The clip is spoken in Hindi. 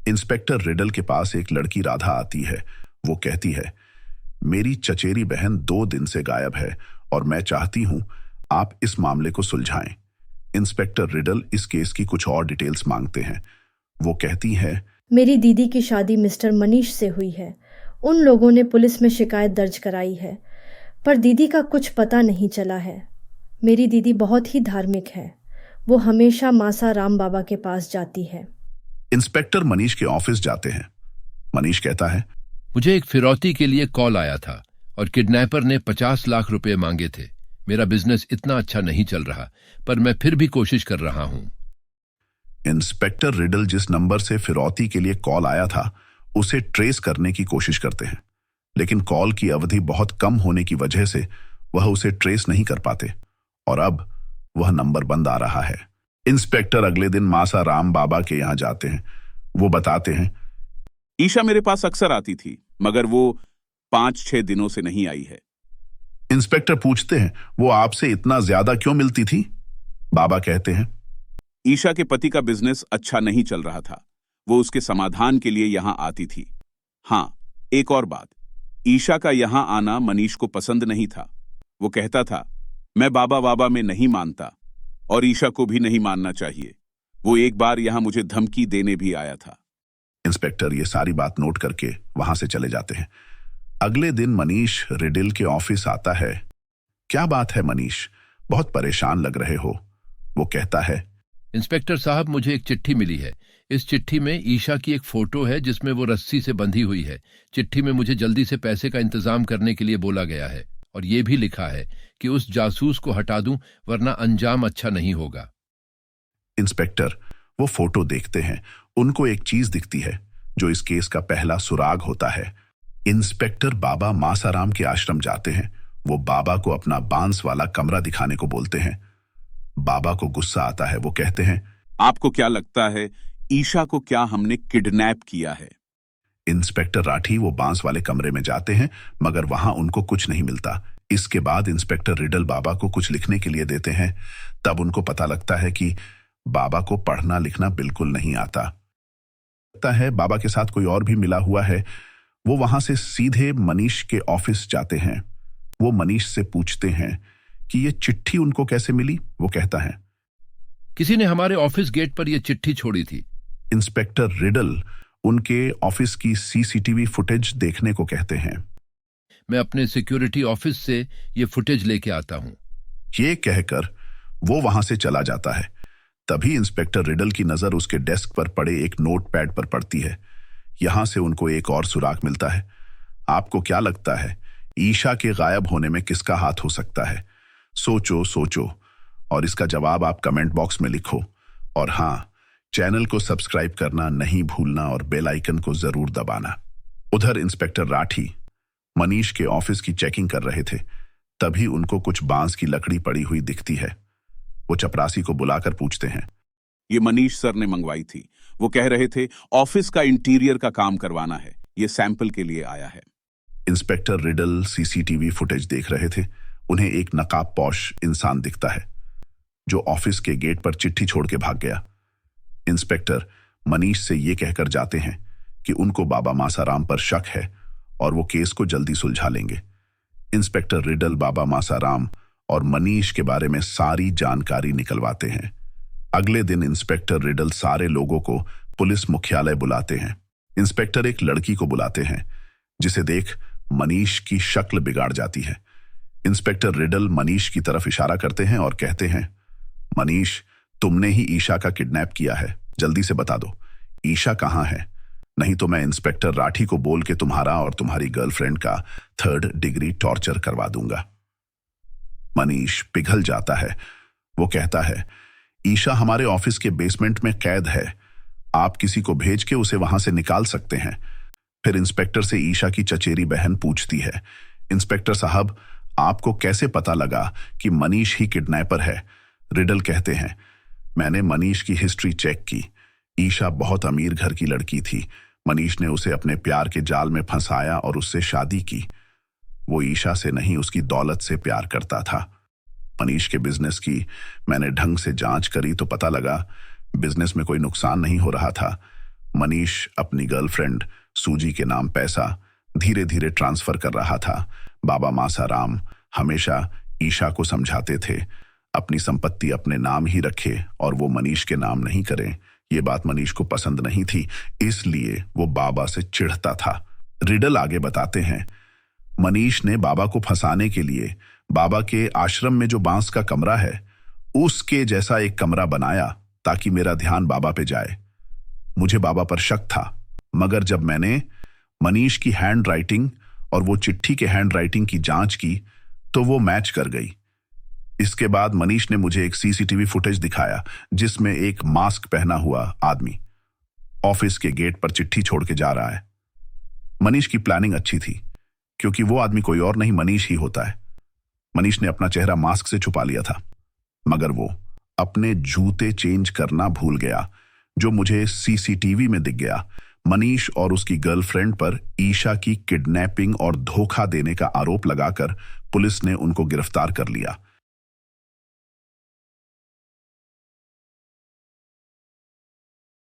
इंस्पेक्टर रिडल के पास एक लड़की राधा आती है। वो कहती है, मेरी चचेरी बहन 2 दिन से गायब है और मैं चाहती हूं आप इस मामले को सुलझाएं। इंस्पेक्टर रिडल इस केस की कुछ और डिटेल्स मांगते हैं। वो कहती है, मेरी दीदी की शादी मिस्टर मनीष से हुई है। उन लोगों ने पुलिस में शिकायत दर्ज कराई है, पर दीदी का कुछ पता नहीं चला है। मेरी दीदी बहुत ही धार्मिक है। वो हमेशा मासा राम बाबा के पास जाती है। इंस्पेक्टर मनीष के ऑफिस जाते हैं। मनीष कहता है, मुझे एक फिरौती के लिए कॉल आया था और किडनैपर ने 50 लाख रुपए मांगे थे। मेरा बिजनेस इतना अच्छा नहीं चल रहा, पर मैं फिर भी कोशिश कर रहा हूं। इंस्पेक्टर रिडल जिस नंबर से फिरौती के लिए कॉल आया था उसे ट्रेस करने की कोशिश करते हैं, लेकिन कॉल की अवधि बहुत कम होने की वजह से वह उसे ट्रेस नहीं कर पाते और अब वह नंबर बंद आ रहा है। इंस्पेक्टर अगले दिन मासा राम बाबा के यहां जाते हैं। वो बताते हैं, ईशा मेरे पास अक्सर आती थी, मगर वो 5-6 दिनों से नहीं आई है। इंस्पेक्टर पूछते हैं, वो आपसे इतना ज्यादा क्यों मिलती थी? बाबा कहते हैं, ईशा के पति का बिजनेस अच्छा नहीं चल रहा था। वो उसके समाधान के लिए यहां आती थी। हाँ, एक और बात, ईशा का यहां आना मनीष को पसंद नहीं था। वो कहता था, मैं बाबा बाबा में नहीं मानता और ईशा को भी नहीं मानना चाहिए। वो एक बार यहां मुझे धमकी देने भी आया था। इंस्पेक्टर ये सारी बात नोट करके वहां से चले जाते हैं। अगले दिन मनीष रिडल के ऑफिस आता है। क्या बात है मनीष, बहुत परेशान लग रहे हो? वो कहता है, इंस्पेक्टर साहब, मुझे एक चिट्ठी मिली है। इस चिट्ठी में ईशा की एक फोटो है जिसमें वो रस्सी से बंधी हुई है। चिट्ठी में मुझे जल्दी से पैसे का इंतजाम करने के लिए बोला गया है और ये भी लिखा है कि उस जासूस को हटा दूं, वरना अंजाम अच्छा नहीं होगा। इंस्पेक्टर वो फोटो देखते हैं। उनको एक चीज दिखती है जो इस केस का पहला सुराग होता है। इंस्पेक्टर बाबा मासाराम के आश्रम जाते हैं। वो बाबा को अपना बांस वाला कमरा दिखाने को बोलते हैं। बाबा को गुस्सा आता है। वो कहते हैं, आपको क्या लगता है ईशा को क्या हमने किडनैप किया है? इंस्पेक्टर राठी वो बांस वाले कमरे में जाते हैं, मगर वहां उनको कुछ नहीं मिलता। इसके बाद इंस्पेक्टर रिडल बाबा को कुछ लिखने के लिए देते हैं। तब उनको पता लगता है कि बाबा को पढ़ना लिखना बिल्कुल नहीं आता। लगता है बाबा के साथ कोई और भी मिला हुआ है। वो वहां से सीधे मनीष के ऑफिस जाते हैं। वो मनीष से पूछते हैं कि ये चिट्ठी उनको कैसे मिली। वो कहता है, किसी ने हमारे ऑफिस गेट पर यह चिट्ठी छोड़ी थी। इंस्पेक्टर रिडल उनके ऑफिस की सीसीटीवी फुटेज देखने को कहते हैं। मैं अपने सिक्योरिटी ऑफिस से ये फुटेज लेके आता हूं। ये कहकर वो वहां से चला जाता है। तभी इंस्पेक्टर रिडल की नजर उसके डेस्क पर पड़े एक नोटपैड पर पड़ती है। यहां से उनको एक और सुराग मिलता है। आपको क्या लगता है ईशा के गायब होने में किसका हाथ हो सकता है? सोचो सोचो और इसका जवाब आप कमेंट बॉक्स में लिखो। और हाँ, चैनल को सब्सक्राइब करना नहीं भूलना और बेल आइकन को जरूर दबाना। उधर इंस्पेक्टर राठी मनीष के ऑफिस की चेकिंग कर रहे थे। तभी उनको कुछ बांस की लकड़ी पड़ी हुई दिखती है। वो चपरासी को बुलाकर पूछते हैं, ये मनीष सर ने मंगवाई थी। वो कह रहे थे ऑफिस का इंटीरियर का काम करवाना है। ये सैंपल के लिए आया है। इंस्पेक्टर रिडल सीसीटीवी फुटेज देख रहे थे। उन्हें एक नकाबपोश इंसान दिखता है जो ऑफिस के गेट पर चिट्ठी छोड़ के भाग गया। इंस्पेक्टर मनीष से ये कहकर जाते हैं कि उनको बाबा मासाराम पर शक है और वो केस को जल्दी सुलझा लेंगे। इंस्पेक्टर रिडल बाबा मासाराम और मनीष के बारे में सारी जानकारी निकलवाते हैं। अगले दिन इंस्पेक्टर रिडल सारे लोगों को पुलिस मुख्यालय बुलाते हैं। इंस्पेक्टर एक लड़की को बुलाते हैं जिसे देख मनीष की शक्ल बिगाड़ जाती है। इंस्पेक्टर रिडल मनीष की तरफ इशारा करते हैं और कहते हैं, मनीष, तुमने ही ईशा का किडनैप किया है। जल्दी से बता दो ईशा कहाँ है, नहीं तो मैं इंस्पेक्टर राठी को बोल के तुम्हारा और तुम्हारी गर्लफ्रेंड का 3rd डिग्री टॉर्चर करवा दूंगा। मनीष पिघल जाता है। वो कहता है, ईशा हमारे ऑफिस के बेसमेंट में कैद है। आप किसी को भेज के उसे वहां से निकाल सकते हैं। फिर इंस्पेक्टर से ईशा की चचेरी बहन पूछती है, इंस्पेक्टर साहब, आपको कैसे पता लगा कि मनीष ही किडनैपर है? रिडल कहते हैं, मैंने मनीष की हिस्ट्री चेक की। ईशा बहुत अमीर घर की लड़की थी। मनीष ने उसे अपने प्यार के जाल में फंसाया और उससे शादी की। वो ईशा से नहीं, उसकी दौलत से प्यार करता था। मनीष के बिजनेस की मैंने ढंग से जांच करी तो पता लगा बिजनेस में कोई नुकसान नहीं हो रहा था। मनीष अपनी गर्लफ्रेंड सूजी के नाम पैसा धीरे धीरे ट्रांसफर कर रहा था। बाबा मासाराम हमेशा ईशा को समझाते थे अपनी संपत्ति अपने नाम ही रखे और वो मनीष के नाम नहीं करें। ये बात मनीष को पसंद नहीं थी, इसलिए वो बाबा से चिढ़ता था। रिडल आगे बताते हैं, मनीष ने बाबा को फंसाने के लिए बाबा के आश्रम में जो बांस का कमरा है उसके जैसा एक कमरा बनाया ताकि मेरा ध्यान बाबा पे जाए। मुझे बाबा पर शक था, मगर जब मैंने मनीष की हैंड राइटिंग और वो चिट्ठी के हैंड राइटिंग की जांच की तो वो मैच कर गई। इसके बाद मनीष ने मुझे एक सीसीटीवी फुटेज दिखाया जिसमें एक मास्क पहना हुआ आदमी ऑफिस के गेट पर चिट्ठी छोड़ के जा रहा है। मनीष की प्लानिंग अच्छी थी क्योंकि वो आदमी कोई और नहीं मनीष ही होता है। मनीष ने अपना चेहरा मास्क से छुपा लिया था, मगर वो अपने जूते चेंज करना भूल गया जो मुझे सीसीटीवी में दिख गया। मनीष और उसकी गर्लफ्रेंड पर ईशा की किडनैपिंग और धोखा देने का आरोप लगाकर पुलिस ने उनको गिरफ्तार कर लिया।